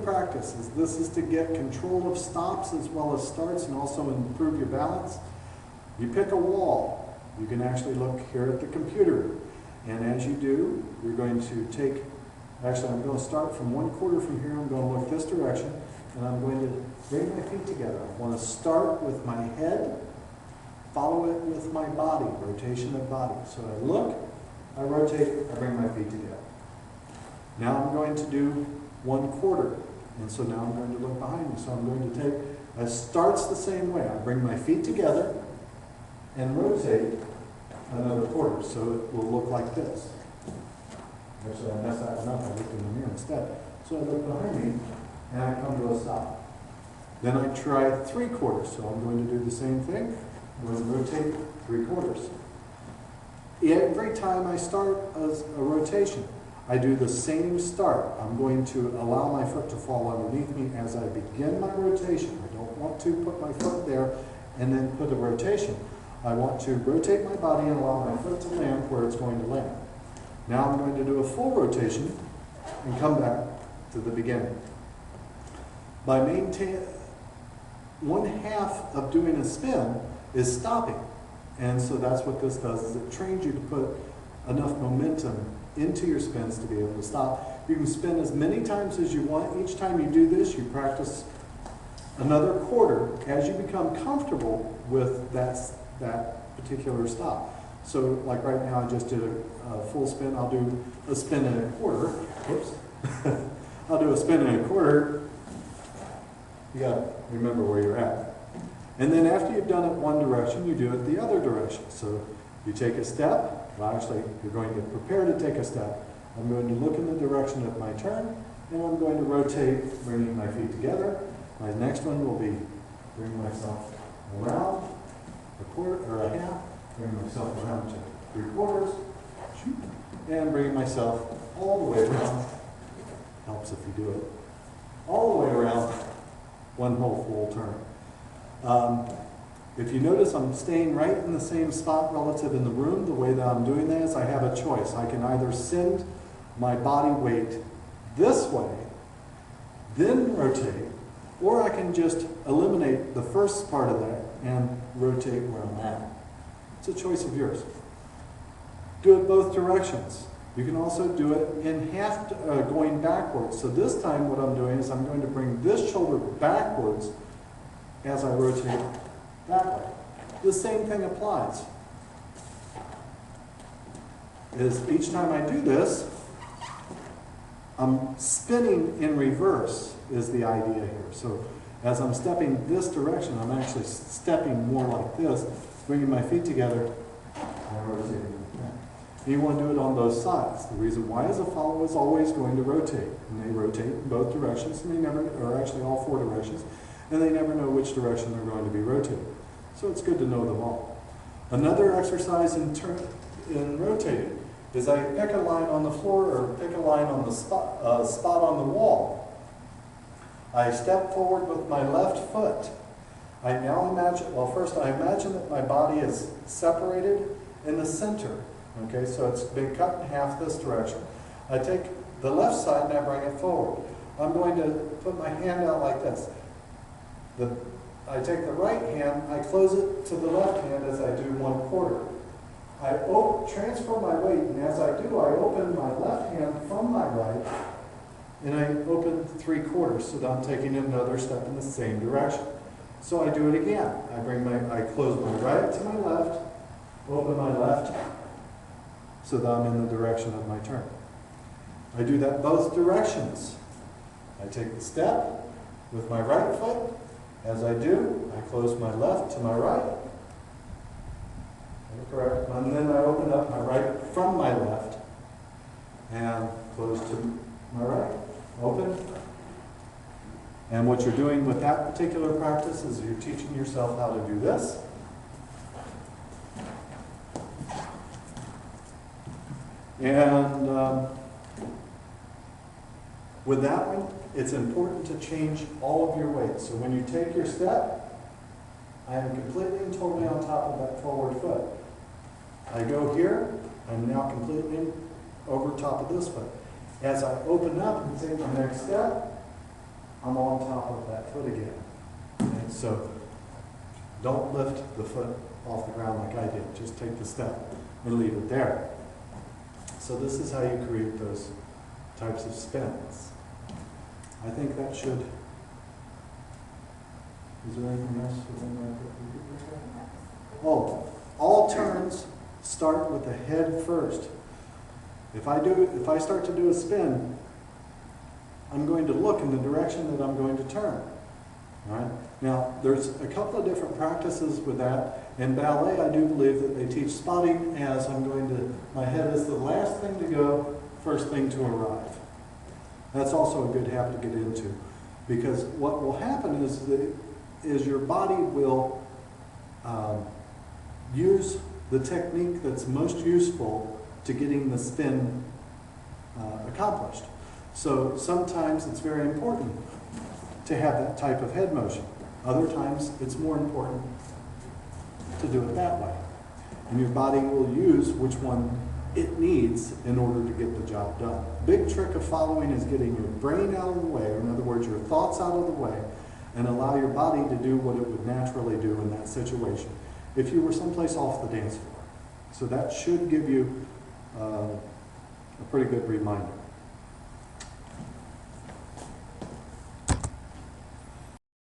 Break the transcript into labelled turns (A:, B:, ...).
A: practice. This is to get control of stops as well as starts and also improve your balance. You pick a wall. You can actually look here at the computer. And as you do, you're going to take, actually I'm going to start from 1/4 from here. I'm going to look this direction and I'm going to bring my feet together. I want to start with my head, follow it with my body, rotation of body. So I look, I rotate, I bring my feet together. Now I'm going to do 1/4. And so now I'm going to look behind me. So I'm going to take, it starts the same way. I bring my feet together and rotate another 1/4. So it will look like this. Actually, I messed that one up. I looked in the mirror instead. So I look behind me and I come to a stop. Then I try 3/4. So I'm going to do the same thing. I'm going to rotate 3/4. Every time I start a rotation, I do the same start. I'm going to allow my foot to fall underneath me as I begin my rotation. I don't want to put my foot there and then put a rotation. I want to rotate my body and allow my foot to land where it's going to land. Now I'm going to do a full rotation and come back to the beginning. By maintaining 1/2 of doing a spin is stopping. And so that's what this does, is it trains you to put enough momentum into your spins to be able to stop. You can spin as many times as you want. Each time you do this, you practice another 1/4 as you become comfortable with that particular stop. So like right now I just did a full spin. I'll do a spin and a 1/4. Whoops. I'll do a spin and a 1/4. You got to remember where you're at. And then after you've done it one direction, you do it the other direction. So you take a step. Well, actually, you're going to prepare to take a step. I'm going to look in the direction of my turn, and I'm going to rotate, bringing my feet together. My next one will be bring myself around a 1/4 or a 1/2, bring myself around to 3/4, and bring myself all the way around. Helps if you do it. All the way around one whole full turn. If you notice, I'm staying right in the same spot relative in the room. The way that I'm doing that is I have a choice. I can either send my body weight this way, then rotate, or I can just eliminate the first part of that and rotate where I'm at. It's a choice of yours. Do it both directions. You can also do it in half, going backwards. So this time what I'm doing is I'm going to bring this shoulder backwards as I rotate that way. The same thing applies. Is each time I do this, I'm spinning in reverse is the idea here. So as I'm stepping this direction, I'm actually stepping more like this, bringing my feet together and rotating. You want to do it on both sides. The reason why is a follower is always going to rotate. And they rotate in both directions, and they never, or actually all 4 directions, and they never know which direction they're going to be rotating. So it's good to know them all. Another exercise in rotating is I pick a line on the floor or pick a line on the spot on the wall. I step forward with my left foot. I now imagine, well first I imagine that my body is separated in the center. Okay, so it's been cut in half this direction. I take the left side and I bring it forward. I'm going to put my hand out like this. I take the right hand, I close it to the left hand as I do 1/4. I transfer my weight, and as I do, I open my left hand from my right, and I open 3/4, so that I'm taking another step in the same direction. So I do it again. I close my right to my left, open my left, so that I'm in the direction of my turn. I do that both directions. I take the step with my right foot. As I do, I close my left to my right. Correct. And then I open up my right from my left and close to my right. Open. And what you're doing with that particular practice is you're teaching yourself how to do this. And with that one, it's important to change all of your weight. So when you take your step, I am completely and totally on top of that forward foot. I go here, I'm now completely over top of this foot. As I open up and take my next step, I'm on top of that foot again. Okay? So don't lift the foot off the ground like I did. Just take the step and leave it there. So this is how you create those types of spins. I think that should... Is there anything else within that? Oh, all turns start with the head first. If I start to do a spin, I'm going to look in the direction that I'm going to turn. All right? Now, there's a couple of different practices with that. In ballet, I do believe that they teach spotting as my head is the last thing to go, first thing to arrive. That's also a good habit to get into, because what will happen is your body will use the technique that's most useful to getting the spin accomplished. So sometimes it's very important to have that type of head motion. Other times it's more important to do it that way. And your body will use which one it needs in order to get the job done. Big trick of following is getting your brain out of the way, or in other words, your thoughts out of the way, and allow your body to do what it would naturally do in that situation if you were someplace off the dance floor. So that should give you a pretty good reminder.